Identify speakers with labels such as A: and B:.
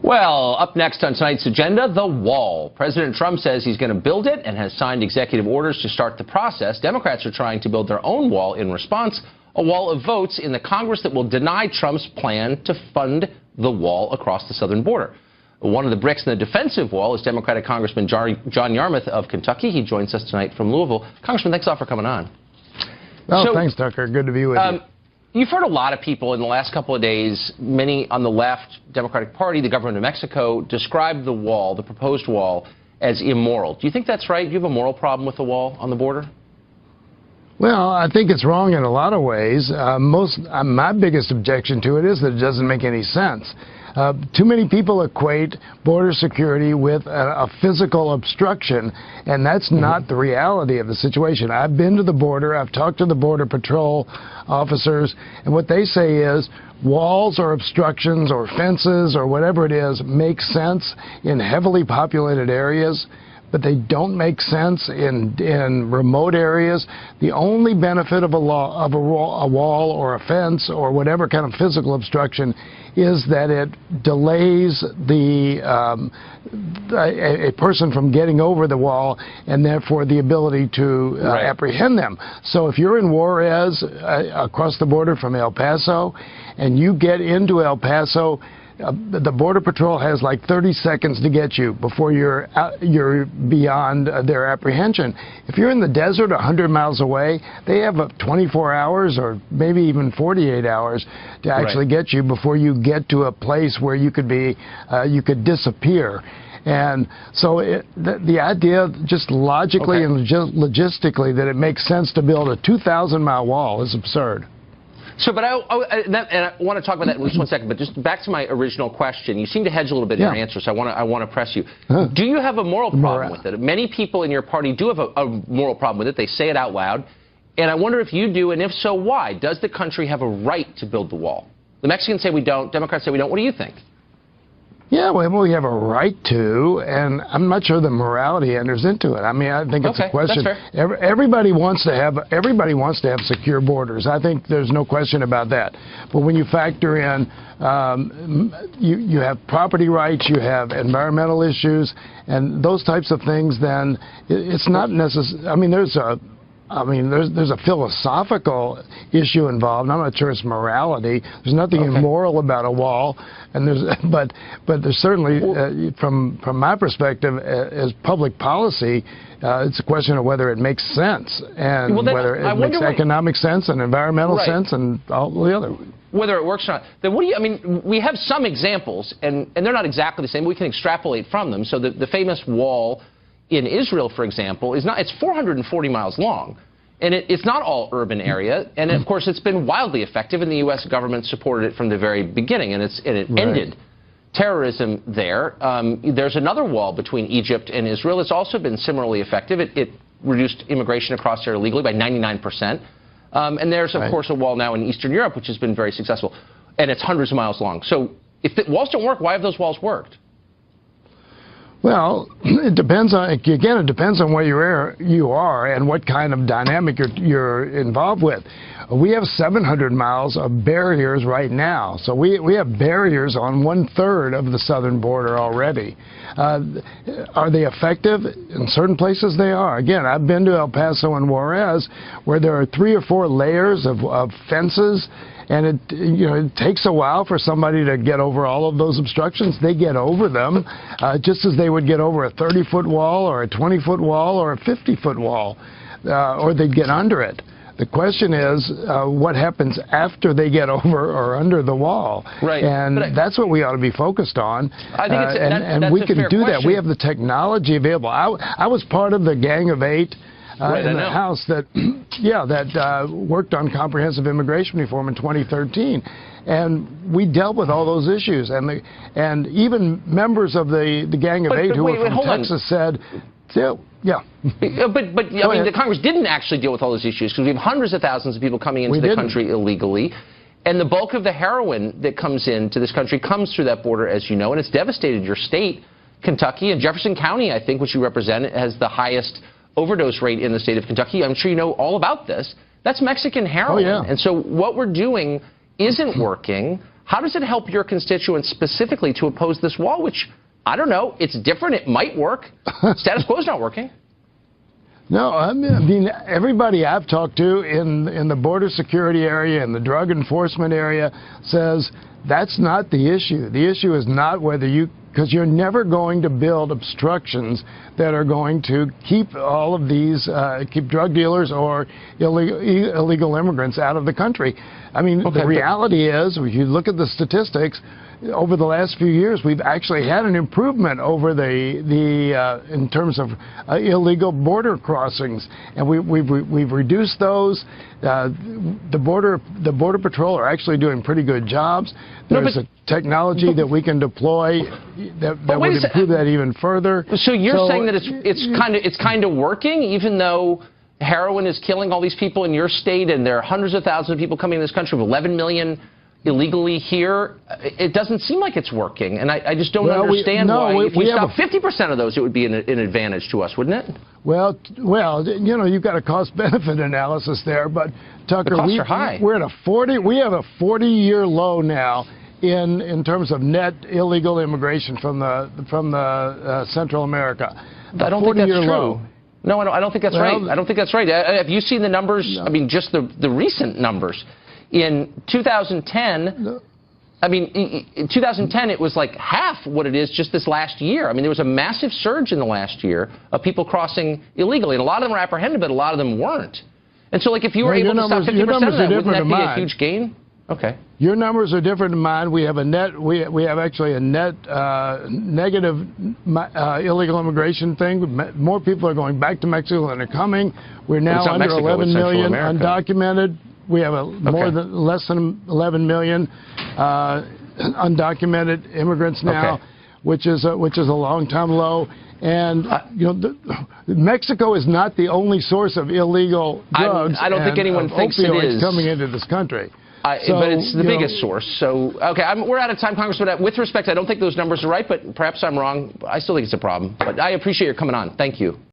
A: Well, up next on tonight's agenda, the wall. President Trump says he's going to build it and has signed executive orders to start the process. Democrats are trying to build their own wall in response, a wall of votes in the Congress that will deny Trump's plan to fund the wall across the southern border. One of the bricks in the defensive wall is Democratic Congressman John Yarmuth of Kentucky. He joins us tonight from Louisville. Congressman, thanks a lot for coming on.
B: Well, thanks, Tucker. Good to be with you.
A: You've heard a lot of people in the last couple of days, many on the left, Democratic Party, the government of Mexico, describe the wall, the proposed wall, as immoral. Do you think that's right? Do you have a moral problem with the wall on the border?
B: Well, I think it's wrong in a lot of ways. My biggest objection to it is that it doesn't make any sense. Too many people equate border security with a physical obstruction, and that's not the reality of the situation. I've been to the border. I've talked to the Border Patrol officers, and what they say is walls or obstructions or fences or whatever it is make sense in heavily populated areas, but they don't make sense in remote areas. The only benefit of a wall or a fence or whatever kind of physical obstruction is that it delays a person from getting over the wall and therefore the ability to apprehend them. So if you're in Juarez across the border from El Paso and you get into El Paso, the Border Patrol has like 30 seconds to get you before you're beyond their apprehension. If you're in the desert 100 miles away, they have 24 hours or maybe even 48 hours to actually get you before you get to a place where you could disappear. And so the idea, just logically and logistically, that it makes sense to build a 2,000-mile wall is absurd.
A: So, but I want to talk about that in just one second, but just back to my original question. You seem to hedge a little bit in your answer, so I want to press you. Do you have a moral problem with it? Many people in your party do have a moral problem with it. They say it out loud. And I wonder if you do, and if so, why? Does the country have a right to build the wall? The Mexicans say we don't. Democrats say we don't. What do you think?
B: Yeah, well, we have a right to, and I'm not sure the morality enters into it. I mean, I think it's a question.
A: That's fair.
B: Everybody wants to have secure borders. I think there's no question about that. But when you factor in, you have property rights, you have environmental issues, and those types of things, then it's not necessary. I mean, there's a philosophical issue involved. I'm not sure it's morality. There's nothing immoral about a wall, and but there's certainly, from my perspective, as public policy, it's a question of whether it makes sense and whether it makes economic sense and environmental sense and all the other.
A: Whether it works or not. Then what do you? I mean, we have some examples, and they're not exactly the same. But we can extrapolate from them. So the famous wall in Israel, for example, it's 440 miles long, and it's not all urban area, and of course it's been wildly effective, and the U.S. government supported it from the very beginning, and it ended terrorism there. There's another wall between Egypt and Israel. It's also been similarly effective. It reduced immigration across there illegally by 99%, and there's of course a wall now in Eastern Europe, which has been very successful, and it's hundreds of miles long. So if the walls don't work, why have those walls worked?
B: Well, it depends on where you are and what kind of dynamic you're involved with. We have 700 miles of barriers right now. So we have barriers on 1/3 of the southern border already. Are they effective? In certain places they are. Again, I've been to El Paso and Juarez where there are 3 or 4 layers of fences. And it takes a while for somebody to get over all of those obstructions. They get over them just as they would get over a 30-foot wall or a 20-foot wall or a 50-foot wall, or they'd get under it. The question is what happens after they get over or under the wall. Right. And that's what we ought to be focused on. I think and we can do that. We have the technology available. I was part of the Gang of 8 in the House that worked on comprehensive immigration reform in 2013, and we dealt with all those issues. And even members of the Gang of 8 who were from Texas said, But I mean, the Congress didn't actually deal with all those issues because we have hundreds of thousands of people coming into the country illegally. And the bulk of the heroin that comes into this country comes through that border, as you know, and it's devastated your state, Kentucky, and Jefferson County, I think, which you represent, has the highest overdose rate in the state of Kentucky. I'm sure you know all about this. That's Mexican heroin. And so what we're doing isn't working.
A: How does it help your constituents specifically to oppose this wall, which, I don't know, it's different, it might work. Status quo is not working.
B: No, I mean, everybody I've talked to in the border security area and the drug enforcement area says that's not the issue. The issue is not whether because you're never going to build obstructions that are going to keep all of these, keep drug dealers or illegal immigrants out of the country. I mean, the reality is, if you look at the statistics, over the last few years, we've actually had an improvement over in terms of illegal border crossings, and we've reduced those. The border patrol are actually doing pretty good jobs. There's a technology that we can deploy that would improve that even further.
A: So you're saying that it's kind of working, even though heroin is killing all these people in your state, and there are hundreds of thousands of people coming in this country, with 11 million illegally here. It doesn't seem like it's working, and I just don't understand why. If you stop 50% of those, it would be an advantage to us, wouldn't it? Well,
B: you know, you've got a cost-benefit analysis there, but Tucker,
A: the costs are high.
B: We have a 40-year low now in terms of net illegal immigration from the Central America.
A: I don't think that's true. Low. No, I don't think that's right. I don't think that's right. Have you seen the numbers? No. I mean, just the recent numbers. In 2010, I mean, in 2010, it was like half what it is just this last year. I mean, there was a massive surge in the last year of people crossing illegally, and a lot of them were apprehended, but a lot of them weren't. And so, like, if you were able to stop 50% of that, wouldn't that be a huge gain? Okay.
B: Your numbers are different than mine. We have a net. We have actually a net negative illegal immigration thing. More people are going back to Mexico than are coming. We're now under 11 million undocumented. We have less than 11 million undocumented immigrants now, which is a long-time low. And you know, Mexico is not the only source of illegal drugs.
A: I don't think anyone thinks it is
B: coming into this country.
A: But it's the biggest source. So, okay, we're out of time, Congressman. With respect, I don't think those numbers are right, but perhaps I'm wrong. I still think it's a problem. But I appreciate your coming on. Thank you.